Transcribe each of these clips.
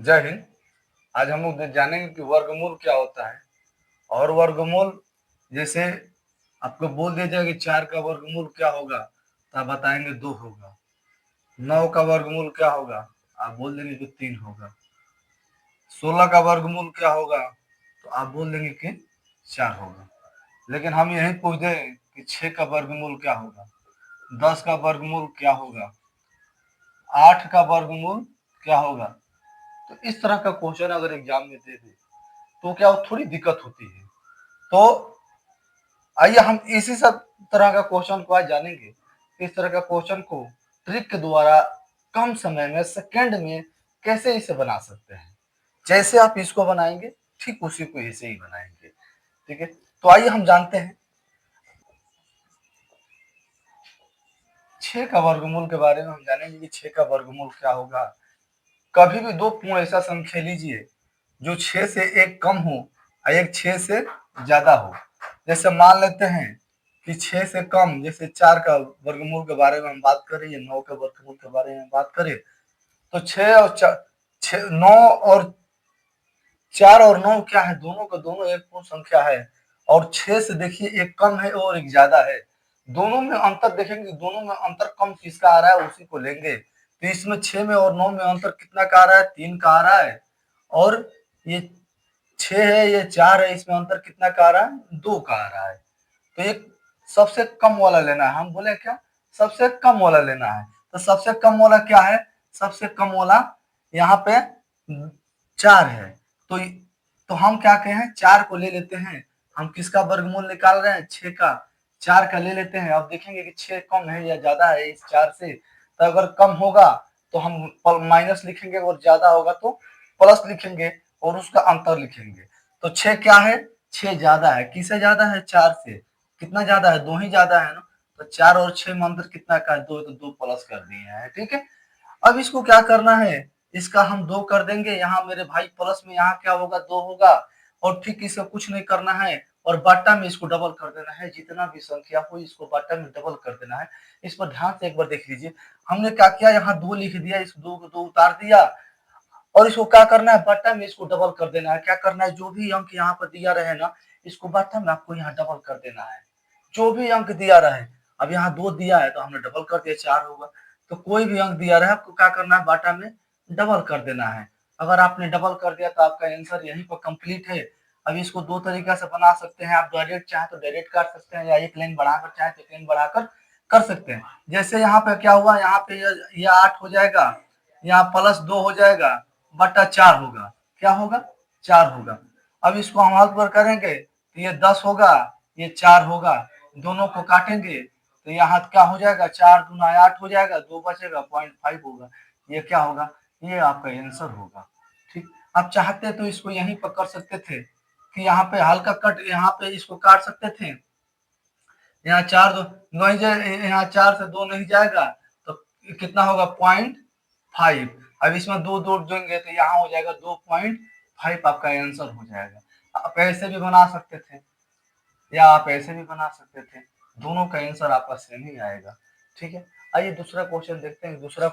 जय हिंद। आज हम लोग जानेंगे कि वर्गमूल क्या होता है। और वर्गमूल जैसे आपको बोल दिया जाए कि 4 का वर्गमूल क्या होगा तो आप बताएंगे 2 होगा। 9 का वर्गमूल क्या होगा आप बोल देंगे कि 3 होगा। 16 का वर्गमूल क्या होगा तो आप बोल देंगे कि 4 होगा। लेकिन हम यही पूछ दें कि 6 का वर्गमूल क्या होगा, 10 का वर्गमूल क्या होगा, 8 का वर्गमूल क्या होगा। तो इस तरह का क्वेश्चन अगर एग्जाम में दे दे तो क्या थोड़ी दिक्कत होती है। तो आइए हम इसी सब तरह का क्वेश्चन को आज जानेंगे। इस तरह का क्वेश्चन को ट्रिक के द्वारा कम समय में सेकंड में कैसे इसे बना सकते हैं। जैसे आप इसको बनाएंगे ठीक उसी को ऐसे ही बनाएंगे। ठीक है, तो आइए हम जानते हैं 6 का वर्गमूल के बारे में। हम जानेंगे कि 6 का वर्गमूल क्या होगा। कभी भी दो पूर्ण ऐसा संख्या लीजिए जो 6 से एक कम हो और एक 6 से ज्यादा हो। जैसे मान लेते हैं कि 6 से कम, जैसे 4 का वर्गमूल के बारे में हम बात करें या 9 के वर्गमूल के बारे में बात करें तो 6 और 9 और 4 और 9 क्या है, दोनों का दोनों एक पूर्ण संख्या है। और 6 से देखिए एक कम है और एक ज्यादा है। दोनों में अंतर देखेंगे, दोनों में अंतर कम किसका आ रहा है उसी को लेंगे। तो इसमें 6 में और 9 में अंतर कितना का आ रहा है, 3 का आ रहा है। और ये 6 है ये 4 है, इसमें अंतर कितना का आ रहा है, 2 का आ रहा है। तो एक सबसे कम वाला लेना है। हम बोले क्या, सबसे कम वाला लेना है। तो सबसे कम वाला क्या है, सबसे कम वाला यहाँ पे 4 है। तो हम क्या कहें, 4 को ले लेते हैं। हम किसका वर्गमूल निकाल रहे हैं, 6 का। 4 का ले लेते हैं। अब देखेंगे कि 6 कम है या ज्यादा है इस 4 से। तो अगर कम होगा तो हम माइनस लिखेंगे और ज्यादा होगा तो प्लस लिखेंगे और उसका अंतर लिखेंगे। तो 6 क्या है, 6 ज्यादा है। किससे ज्यादा है, 4 से। कितना ज्यादा है, 2 ही ज्यादा है ना। तो 4 और 6 में अंतर कितना का है, 2 तो 2 प्लस कर दिए हैं। ठीक है, अब इसको क्या करना है, इसका हम 2 कर देंगे। यहाँ मेरे भाई प्लस में यहाँ क्या होगा, 2 होगा। और ठीक इसका कुछ नहीं करना है और बाटा में इसको डबल कर देना है। जितना भी संख्या हो इसको बाटा में डबल कर देना है। इस पर ध्यान से एक बार देख लीजिए। हमने क्या किया, यहाँ 2 लिख दिया, इस 2 को 2 उतार दिया और इसको क्या करना है, बाटा में इसको डबल कर देना है। क्या करना है, जो भी अंक यहाँ पर दिया रहे ना इसको बाटा में आपको यहाँ डबल कर देना है। जो भी अंक दिया रहे, अब यहाँ 2 दिया है तो हमने डबल कर दिया, 4 होगा। तो कोई भी अंक दिया रहे आपको क्या करना है, बाटा में डबल कर देना है। अगर आपने डबल कर दिया तो आपका आंसर यहीं पर कंप्लीट है। अब इसको 2 तरीका से बना सकते हैं। आप डायरेक्ट चाहे तो डायरेक्ट कर सकते हैं या एक लाइन बढ़ाकर चाहे तो एक लाइन बढ़ाकर कर सकते हैं। जैसे यहाँ पे क्या हुआ, यहाँ पे ये 8 हो जाएगा, यहाँ प्लस 2 हो जाएगा, बटा 4 होगा। क्या होगा, 4 होगा। अब इसको हम हल पर करेंगे तो ये 10 होगा, ये 4 होगा। दोनों को काटेंगे तो यहाँ क्या हो जाएगा, 4 दूना 8 हो जाएगा, 2 बचेगा, 0.5 होगा। ये क्या होगा, ये आपका आंसर होगा। ठीक, आप चाहते तो इसको यहीं पर कर सकते थे कि यहाँ पे हल्का कट, यहाँ पे इसको काट सकते थे। यहाँ 4 दो नहीं जाए, यहाँ 4 से 2 नहीं जाएगा तो कितना होगा, 0.5। अब इसमें 2 जोड़ देंगे तो यहाँ हो जाएगा 2.5, आपका आंसर हो जाएगा। आप ऐसे भी बना सकते थे या आप ऐसे भी बना सकते थे, दोनों का आंसर आपका सेम ही आएगा। ठीक है, आइए दूसरा क्वेश्चन देखते हैं। दूसरा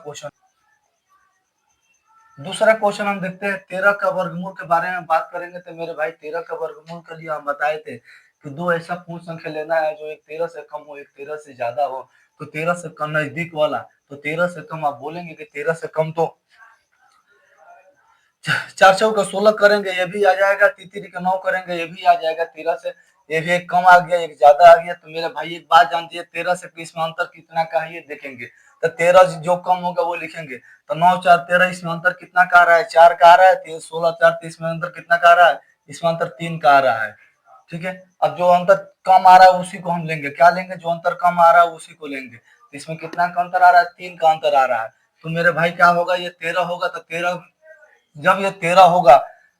क्वेश्चन हम देखते हैं। 13 का वर्गमूल के बारे में बात करेंगे। तो मेरे भाई 13 का वर्गमूल के लिए हम बताए थे कि दो ऐसा पूर्ण संख्या लेना है जो एक 13 से कम हो एक 13 से ज्यादा हो। तो 13 से कम नजदीक वाला, तो 13 से कम आप बोलेंगे कि 13 से कम तो 4 चौका 16 करेंगे ये भी आ जाएगा, तीन का 9 करेंगे ये भी आ जाएगा। 13 से ये भी एक कम आ गया, एक ज्यादा आ गया। तो मेरे भाई एक बात जानती है, 13 से इसमें अंतर कितना का है ये देखेंगे। तो 13 जो कम होगा वो लिखेंगे। तो 9 4 13, इसमें अंतर कितना का आ रहा है, 4 का आ रहा है। 16 4, इसमें अंतर कितना का आ रहा है, इसमें अंतर 3 का आ रहा है। ठीक है, अब जो अंतर कम आ रहा है उसी को हम लेंगे। क्या लेंगे, जो अंतर कम आ रहा है उसी को लेंगे। इसमें कितना का अंतर आ रहा है, 3 का अंतर आ रहा है। तो मेरे भाई क्या होगा, ये 13 होगा। तो 13, जब ये 13 होगा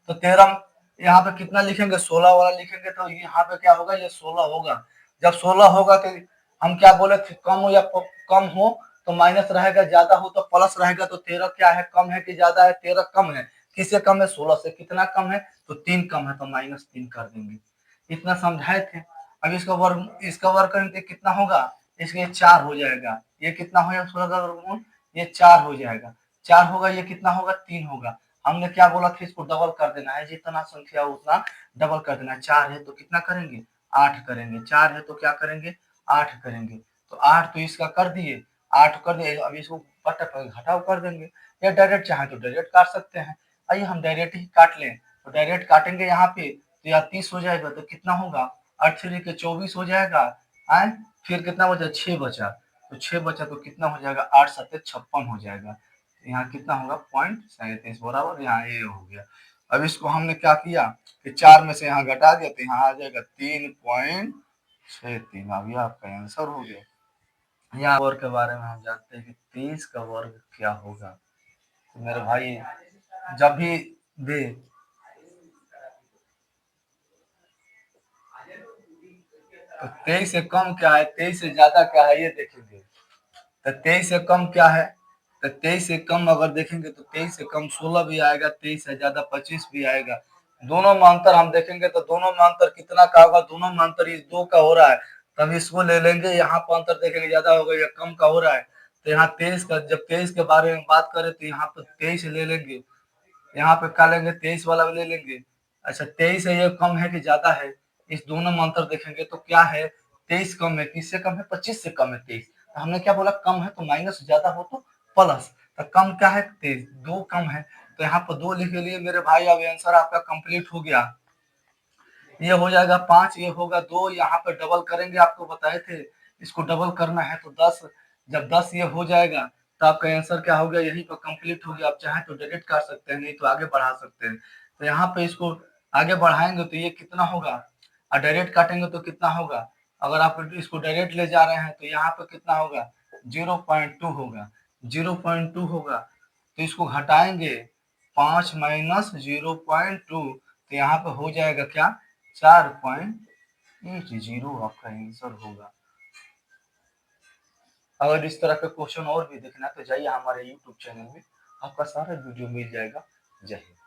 तो 13 यहाँ पे कितना लिखेंगे, 16 वाला लिखेंगे। तो यहाँ पे क्या होगा, ये 16 होगा। जब 16 होगा तो हम क्या बोले थे, कम हो या कम हो तो माइनस रहेगा, ज्यादा हो तो प्लस रहेगा। तो 13 क्या है, कम है कि ज्यादा है, 13 कम है। किससे कम है, 16 से। कितना कम है, तो 3 कम है, तो -3 कर देंगे। इतना समझाए थे। अब इसका वर्ग करेंगे कितना होगा, इसके 4 हो जाएगा। ये कितना हो जाएगा, 16 का वर्गमूल, ये 4 हो जाएगा। 4 होगा, ये कितना होगा, 3 होगा। हमने क्या बोला था, इसको डबल कर देना है, जितना संख्या उतना डबल कर देना है। 4 है तो कितना करेंगे, 8 करेंगे। 4 है तो क्या करेंगे, 8 करेंगे। तो 8 तो इसका कर दिए, 8 कर दिए, अब इसको घटाव कर देंगे, या डायरेक्ट चाहे तो डायरेक्ट काट सकते हैं। आइए हम डायरेक्ट ही काट लें, तो डायरेक्ट काटेंगे यहाँ पे, तो यहाँ 30 हो जाएगा, तो कितना होगा, 8 3 के 24 हो जाएगा। आए फिर कितना बचा, 6 बचा, तो 6 बचा तो कितना हो जाएगा, 8 7 56 हो जाएगा। तो यहाँ कितना होगा, 0.37 बराबर, यहाँ ये हो गया। अब इसको हमने क्या किया कि 4 में से यहाँ घटा दिया, तो यहाँ आ जाएगा 3.63। अब ये आपका आंसर हो गया। यहाँ वर्ग के बारे में हम जानते हैं कि 23 का वर्ग क्या होगा। तो मेरे भाई जब भी दे तो 23 से कम क्या है, 23 से ज्यादा क्या है, ये देखेंगे। तो 23 से कम क्या है, तो 23 से कम अगर देखेंगे तो 23 से कम 16 भी आएगा, 23 से ज्यादा 25 भी आएगा। दोनों में अंतर हम देखेंगे तो दोनों में अंतर कितना का होगा, दोनों में अंतर इस 2 का हो रहा है, तब इसको ले लेंगे। यहाँ पर अंतर देखेंगे ज्यादा होगा या कम का हो रहा है, तो यहाँ 23 का, जब 23 के बारे में बात करें तो यहाँ पर 23 ले लेंगे, यहाँ पे क्या लेंगे, 23 वाला ले लेंगे। अच्छा 23 है, ये कम है कि ज्यादा है, इस दोनों में अंतर देखेंगे तो क्या है, 23 कम है, किससे कम है, 25 से कम है 23। तो हमने क्या बोला, कम है तो माइनस, ज्यादा हो तो प्लस। तो कम क्या है, 23, 2 कम है, तो यहाँ पर 2 लिख लिए मेरे भाई। अब आंसर आपका कंप्लीट हो गया। ये हो जाएगा 5, ये होगा 2, यहाँ पे डबल करेंगे, आपको बताए थे इसको डबल करना है तो 10। जब 10 ये हो जाएगा तो आपका आंसर क्या हो गया, यहीं पर कंप्लीट हो गया। आप चाहें तो डायरेक्ट कर सकते हैं, नहीं तो आगे बढ़ा सकते हैं। तो यहाँ पे इसको आगे बढ़ाएंगे तो ये कितना होगा, और डायरेक्ट काटेंगे तो कितना होगा। अगर आप इसको डायरेक्ट ले जा रहे हैं तो यहाँ पे कितना होगा, 0.2 होगा, 0.2 होगा। तो इसको घटाएंगे, 5 माइनस 0.2, तो यहाँ पे हो जाएगा क्या, 4.80 आपका आंसर होगा। अगर इस तरह के क्वेश्चन और भी देखना है तो जाइए हमारे यूट्यूब चैनल में, आपका सारा वीडियो मिल जाएगा। जय हिंद।